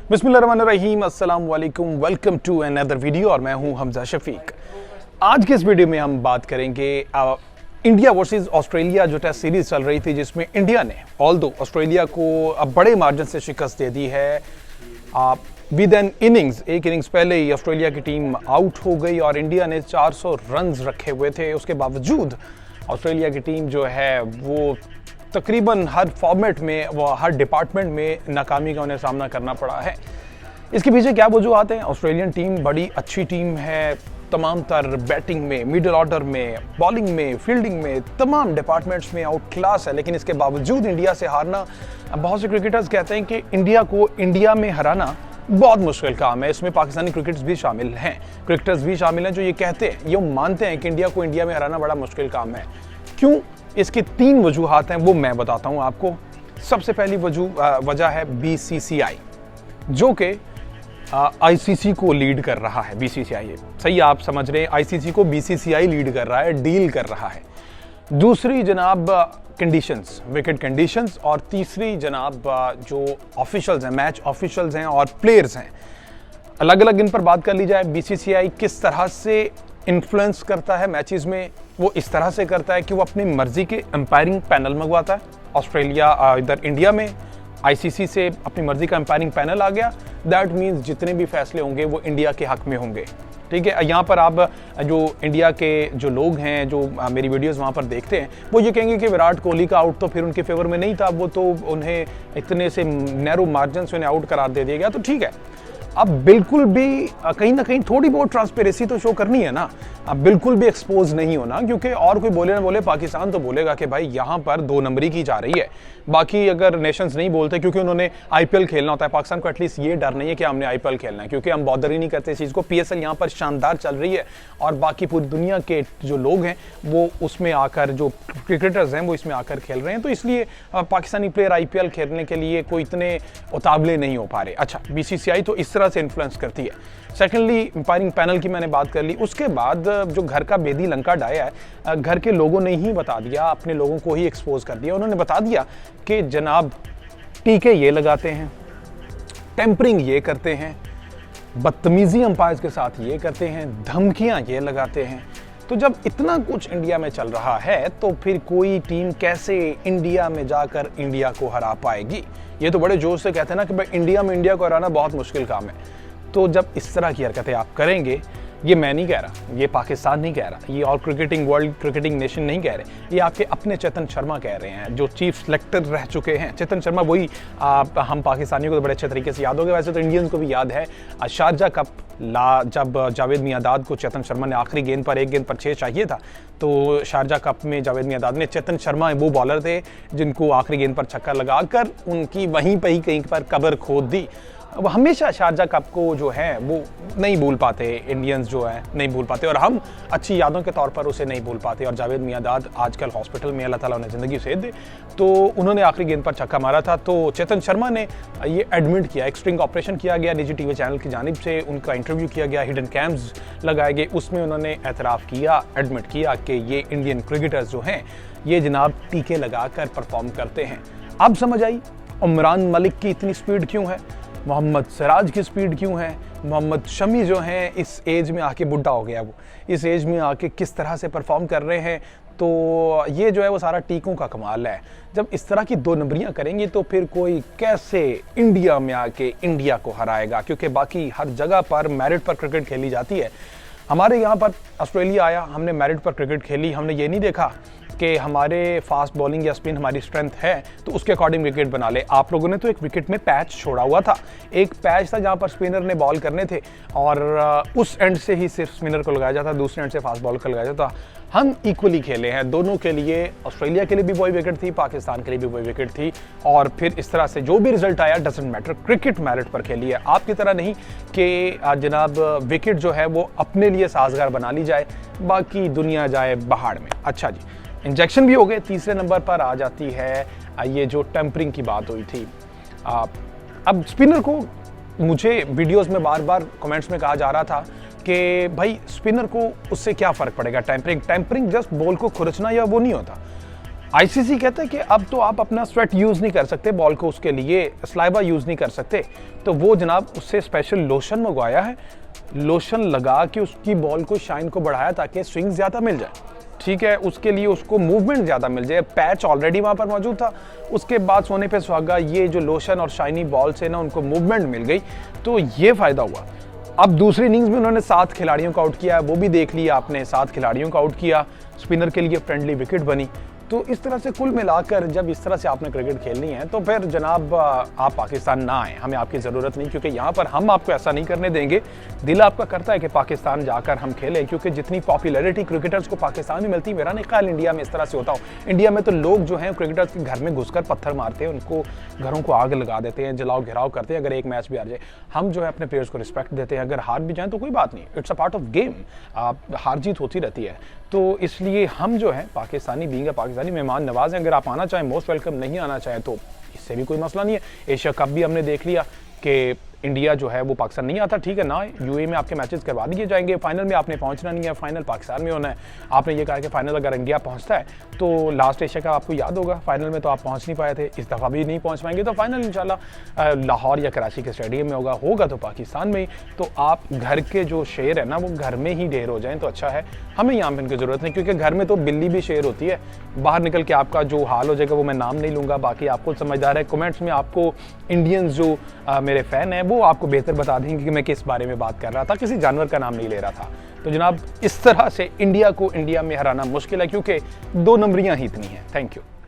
बिस्मिल्लाहिर्रहमानिर्रहीम, अस्सलाम वालेकुम, वेलकम टू अनदर वीडियो और मैं हूं हमजा शफीक। आज के इस वीडियो में हम बात करेंगे इंडिया वर्सेस ऑस्ट्रेलिया जो टेस्ट सीरीज चल रही थी, जिसमें इंडिया ने ऑल्दो ऑस्ट्रेलिया को बड़े मार्जिन से शिकस्त दे दी है। विद एन इनिंग्स, एक इनिंग्स पहले ही ऑस्ट्रेलिया की टीम आउट हो गई और इंडिया ने 400 रन्स रखे हुए थे। उसके बावजूद ऑस्ट्रेलिया की टीम जो है वो तकरीबन हर फॉर्मेट में, वो हर डिपार्टमेंट में नाकामी का उन्हें सामना करना पड़ा है। इसके पीछे क्या वजूहत हैं? ऑस्ट्रेलियन टीम बड़ी अच्छी टीम है, तमाम तर बैटिंग में, मिडिल ऑर्डर में, बॉलिंग में, फील्डिंग में, तमाम डिपार्टमेंट्स में आउट क्लास है। लेकिन इसके बावजूद इंडिया से हारना, बहुत से क्रिकेटर्स कहते हैं कि इंडिया को इंडिया में हराना बहुत मुश्किल काम है। इसमें पाकिस्तानी क्रिकेटर्स भी शामिल हैं जो ये कहते हैं, ये मानते हैं कि इंडिया को इंडिया में हराना बड़ा मुश्किल काम है। क्यों? इसकी 3 वजूहात हैं, वो मैं बताता हूं आपको। सबसे पहली वजह है बीसीसीआई, जो कि आईसीसी को लीड कर रहा है। बीसीसीआई, सही आप समझ रहे हैं, आईसीसी को बीसीसीआई लीड कर रहा है, डील कर रहा है। दूसरी जनाब कंडीशंस, विकेट कंडीशंस। और तीसरी जनाब जो ऑफिशियल्स हैं, मैच ऑफिशियल्स हैं और प्लेयर्स हैं, अलग अलग इन पर बात कर ली जाए। बीसीसीआई किस तरह से इन्फ्लुएंस करता है मैचेस में? वो इस तरह से करता है कि वो अपनी मर्जी के एम्पायरिंग पैनल मंगवाता है। ऑस्ट्रेलिया इधर इंडिया में आईसीसी से अपनी मर्जी का एम्पायरिंग पैनल आ गया। दैट मीन्स जितने भी फैसले होंगे वो इंडिया के हक में होंगे। ठीक है, यहाँ पर आप जो इंडिया के जो लोग हैं, जो मेरी वीडियोस वहाँ पर देखते हैं, वो ये कहेंगे कि विराट कोहली का आउट तो फिर उनके फेवर में नहीं था, वो तो उन्हें इतने से नैरो मार्जिन से उन्हें आउट करार दे दिया गया। तो ठीक है, अब बिल्कुल भी कहीं ना कहीं थोड़ी बहुत ट्रांसपेरेंसी तो शो करनी है ना। अब बिल्कुल भी एक्सपोज नहीं होना, क्योंकि और कोई बोले ना बोले, पाकिस्तान तो बोलेगा कि भाई यहाँ पर 2 नंबरी की जा रही है। बाकी अगर नेशंस नहीं बोलते, क्योंकि उन्होंने आईपीएल खेलना होता है। पाकिस्तान को एटलीस्ट ये डर नहीं है कि हमने आईपीएल खेलना है, क्योंकि हम बॉदर ही नहीं करते इस चीज़ को। पीएसएल यहाँ पर शानदार चल रही है और बाकी पूरी दुनिया के जो लोग हैं वो उसमें आकर, जो क्रिकेटर्स हैं वो इसमें आकर खेल रहे हैं। तो इसलिए पाकिस्तानी प्लेयर आईपीएल खेलने के लिए कोई इतने उतावले नहीं हो पा रहे। अच्छा, बीसीसीआई तो इस तरह से इन्फ्लुएंस करती है। सेकेंडली, एम्पायरिंग पैनल की मैंने बात कर ली। उसके बाद जो घर का बेदी लंका डाया है, घर के लोगों ने ही बता दिया, अपने लोगों को ही एक्सपोज कर दिया। उन्होंने बता दिया कि जनाब टीके ये लगाते हैं, टेम्परिंग ये करते हैं, बदतमीजी अंपायर्स के साथ ये करते हैं, धमकियां ये लगाते हैं। तो जब इतना कुछ इंडिया में चल रहा है, तो फिर कोई टीम कैसे इंडिया में जाकर इंडिया को हरा पाएगी? ये तो बड़े जोश से कहते हैं ना कि भाई इंडिया में इंडिया को हराना बहुत मुश्किल काम है। तो जब इस तरह की हरकतें आप करेंगे, ये मैं नहीं कह रहा, ये पाकिस्तान नहीं कह रहा, ये all cricketing world cricketing nation नहीं कह रहे, ये आपके अपने चेतन शर्मा कह रहे हैं, जो चीफ सेलेक्टर रह चुके हैं। चेतन शर्मा वही हम पाकिस्तानियों को तो बड़े अच्छे तरीके से याद हो गए, वैसे तो इंडियंस को भी याद है। शारजा कप जब जावेद मियांदाद को चेतन शर्मा ने आखिरी गेंद पर, 1 गेंद पर 6 चाहिए था, तो शारजा कप में जावेद मियांदाद ने, चेतन शर्मा वो बॉलर थे जिनको आखिरी गेंद पर छक्का लगाकर उनकी वहीं पर ही कहीं पर कब्र खोद दी। अब हमेशा शारजा कप को जो है वो नहीं भूल पाते, इंडियंस जो है नहीं भूल पाते, और हम अच्छी यादों के तौर पर उसे नहीं भूल पाते। और जावेद मियांदाद आजकल हॉस्पिटल में, अल्लाह ताला उन्हें ज़िंदगी सेध दे, तो उन्होंने आखिरी गेंद पर छक्का मारा था। तो चेतन शर्मा ने ये एडमिट किया, एक स्ट्रिंग ऑपरेशन किया गया निजी टीवी चैनल की जानिब से, उनका इंटरव्यू किया गया, हिडन कैम्स लगाए गए, उसमें उन्होंने एतराफ़ किया, एडमिट किया कि ये इंडियन क्रिकेटर्स जो हैं ये जनाब टीके लगा कर परफॉर्म करते हैं। अब समझ आई उमरान मलिक की इतनी स्पीड क्यों है, मोहम्मद सिराज की स्पीड क्यों है, मोहम्मद शमी जो हैं इस एज में आके बुढ़ा हो गया, वो इस एज में आके किस तरह से परफॉर्म कर रहे हैं। तो ये जो है वो सारा टीकों का कमाल है। जब इस तरह की 2 नंबरियां करेंगी तो फिर कोई कैसे इंडिया में आके इंडिया को हराएगा? क्योंकि बाकी हर जगह पर मेरिट पर क्रिकेट खेली जाती है। हमारे यहाँ पर ऑस्ट्रेलिया आया, हमने मेरिट पर क्रिकेट खेली, हमने ये नहीं देखा कि हमारे फास्ट बॉलिंग या स्पिन हमारी स्ट्रेंथ है तो उसके अकॉर्डिंग विकेट बना ले। आप लोगों ने तो एक विकेट में पैच छोड़ा हुआ था, एक पैच था जहां पर स्पिनर ने बॉल करने थे और उस एंड से ही सिर्फ स्पिनर को लगाया जाता, दूसरे एंड से फास्ट बॉल को लगाया जाता। हम इक्वली खेले हैं दोनों के लिए, ऑस्ट्रेलिया के लिए भी वही विकेट थी, पाकिस्तान के लिए भी वही विकेट थी। और फिर इस तरह से जो भी रिजल्ट आया डजंट मैटर, क्रिकेट मेरिट पर खेली है। आपकी तरह नहीं कि जनाब विकेट जो है वो अपने लिए साजगार बना ली जाए, बाकी दुनिया जाए पहाड़ में। अच्छा जी, इंजेक्शन भी हो गए। तीसरे नंबर पर आ जाती है ये जो टेम्परिंग की बात हुई थी। अब स्पिनर को, मुझे वीडियोस में बार बार कमेंट्स में कहा जा रहा था कि भाई स्पिनर को उससे क्या फ़र्क पड़ेगा, टेम्परिंग जस्ट बॉल को खुरचना या वो नहीं होता। आईसीसी कहता है कि अब तो आप अपना स्वेट यूज़ नहीं कर सकते बॉल को, उसके लिए स्लाइवा यूज़ नहीं कर सकते। तो वो जनाब उससे स्पेशल लोशन मंगवाया है, लोशन लगा के उसकी बॉल को शाइन को बढ़ाया ताकि स्विंग ज़्यादा मिल जाए, ठीक है, उसके लिए उसको मूवमेंट ज़्यादा मिल जाए। पैच ऑलरेडी वहाँ पर मौजूद था, उसके बाद सोने पे सुहागा ये जो लोशन और शाइनी बॉल से ना उनको मूवमेंट मिल गई, तो ये फ़ायदा हुआ। अब दूसरी इनिंग्स में उन्होंने 7 खिलाड़ियों को आउट किया है, वो भी देख लिया आपने, 7 खिलाड़ियों को आउट किया, स्पिनर के लिए फ्रेंडली विकेट बनी। तो इस तरह से कुल मिलाकर जब इस तरह से आपने क्रिकेट खेलनी है तो फिर जनाब आप पाकिस्तान ना आएँ, हमें आपकी ज़रूरत नहीं, क्योंकि यहाँ पर हम आपको ऐसा नहीं करने देंगे। दिल आपका करता है कि पाकिस्तान जाकर हम खेलें, क्योंकि जितनी पॉपुलैरिटी क्रिकेटर्स को पाकिस्तान में मिलती है, मेरा नहीं ख्याल इंडिया में इस तरह से होता हो। इंडिया में तो लोग जो हैं क्रिकेटर्स के घर में घुसकर पत्थर मारते हैं, उनको घरों को आग लगा देते हैं, जलाओ घिराव करते हैं अगर एक मैच भी हार जाए। हम जो है अपने प्लेयर्स को रिस्पेक्ट देते हैं, अगर हार भी जाएँ तो कोई बात नहीं, it's a part of game, हार जीत होती रहती है। तो इसलिए हम जो है पाकिस्तानी बीइंग पाकिस्तानी मेहमान नवाज हैं, अगर आप आना चाहें मोस्ट वेलकम, नहीं आना चाहें तो इससे भी कोई मसला नहीं है। एशिया कप भी हमने देख लिया कि इंडिया जो है वो पाकिस्तान नहीं आता, ठीक है ना, यूएई में आपके मैचेस करवा दिए जाएंगे। फाइनल में आपने पहुंचना नहीं है, फाइनल पाकिस्तान में होना है। आपने ये कहा कि फाइनल अगर इंडिया पहुंचता है तो लास्ट एशिया का आपको याद होगा, फाइनल में तो आप पहुंच नहीं पाए थे, इस दफ़ा भी नहीं पहुंच पाएंगे। तो फाइनल इंशाल्लाह लाहौर या कराची के स्टेडियम में होगा तो पाकिस्तान में ही। तो आप घर के जो शेर है ना वो घर में ही ढेर हो जाएँ तो अच्छा है, हमें यहाँ पर इनकी ज़रूरत नहीं, क्योंकि घर में तो बिल्ली भी शेर होती है, बाहर निकल के आपका जो हाल हो जाएगा वो मैं नाम नहीं लूँगा, बाकी आपको समझदार है। कमेंट्स में आपको इंडियंस जो मेरे फ़ैन हैं वो आपको बेहतर बता देंगे कि मैं किस बारे में बात कर रहा था, किसी जानवर का नाम नहीं ले रहा था। तो जनाब इस तरह से इंडिया को इंडिया में हराना मुश्किल है, क्योंकि 2 नंबरियां ही इतनी हैं। Thank you.